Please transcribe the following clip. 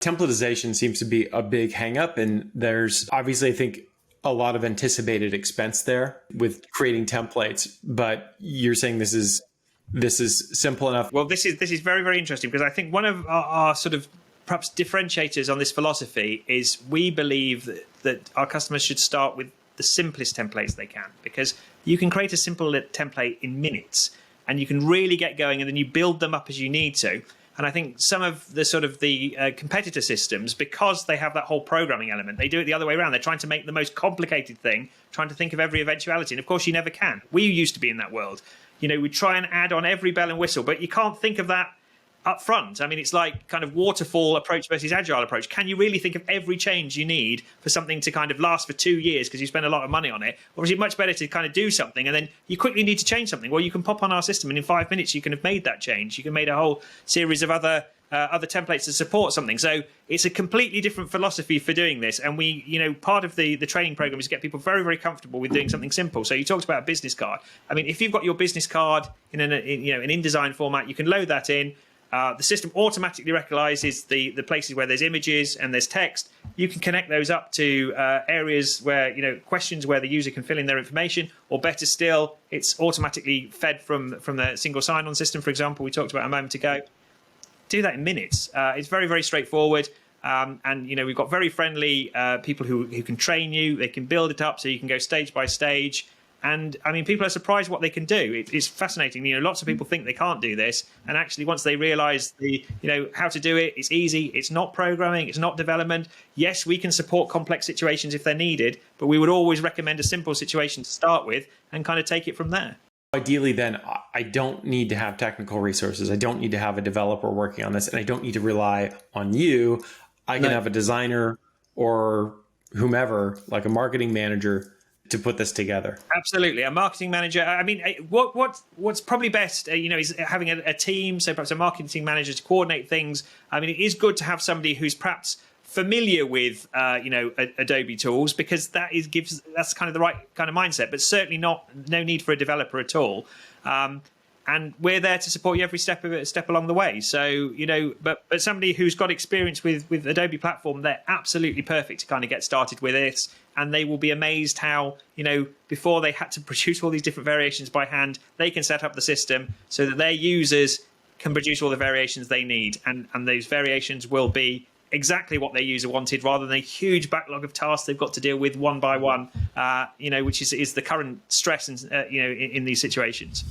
Templatization seems to be a big hang up, and there's obviously, I think, a lot of anticipated expense there with creating templates, but you're saying this is simple enough. Well, this is very, very interesting, because I think one of our sort of perhaps differentiators on this philosophy is we believe that our customers should start with the simplest templates they can, because you can create a simple template in minutes and you can really get going, and then you build them up as you need to. And I think some of the sort of the competitor systems, because they have that whole programming element, they do it the other way around. They're trying to make the most complicated thing, trying to think of every eventuality. And of course, you never can. We used to be in that world. We try and add on every bell and whistle, but you can't think of that up front. I mean, it's like kind of waterfall approach versus agile approach. Can you really think of every change you need for something to kind of last for 2 years because you spend a lot of money on it? Or is it much better to kind of do something and then you quickly need to change something? Well, you can pop on our system and in 5 minutes you can have made that change. You can make a whole series of other templates to support something. So it's a completely different philosophy for doing this. And we, part of the training program is to get people very, very comfortable with doing something simple. So you talked about a business card. I mean, if you've got your business card in an InDesign format, you can load that in. The system automatically recognizes the places where there's images and there's text. You can connect those up to areas where, questions where the user can fill in their information, or better still, it's automatically fed from the single sign-on system, for example, we talked about a moment ago. Do that in minutes. It's very, very straightforward. And, we've got very friendly people who can train you. They can build it up so you can go stage by stage. And I mean, people are surprised what they can do. It's fascinating. Lots of people think they can't do this, and actually, once they realise how to do it, it's easy. It's not programming. It's not development. Yes, we can support complex situations if they're needed, but we would always recommend a simple situation to start with and kind of take it from there. Ideally, then, I don't need to have technical resources. I don't need to have a developer working on this, and I don't need to rely on you. I can have a designer or whomever, like a marketing manager, to put this together. Absolutely, a marketing manager. I mean, what's probably best, is having a team. So perhaps a marketing manager to coordinate things. I mean, it is good to have somebody who's perhaps familiar with, Adobe tools, because that's kind of the right kind of mindset. But certainly no need for a developer at all. And we're there to support you every step along the way. So, but somebody who's got experience with Adobe platform, they're absolutely perfect to kind of get started with this. And they will be amazed how, before they had to produce all these different variations by hand, they can set up the system so that their users can produce all the variations they need. And those variations will be exactly what their user wanted, rather than a huge backlog of tasks they've got to deal with one by one, which is the current stress in these situations.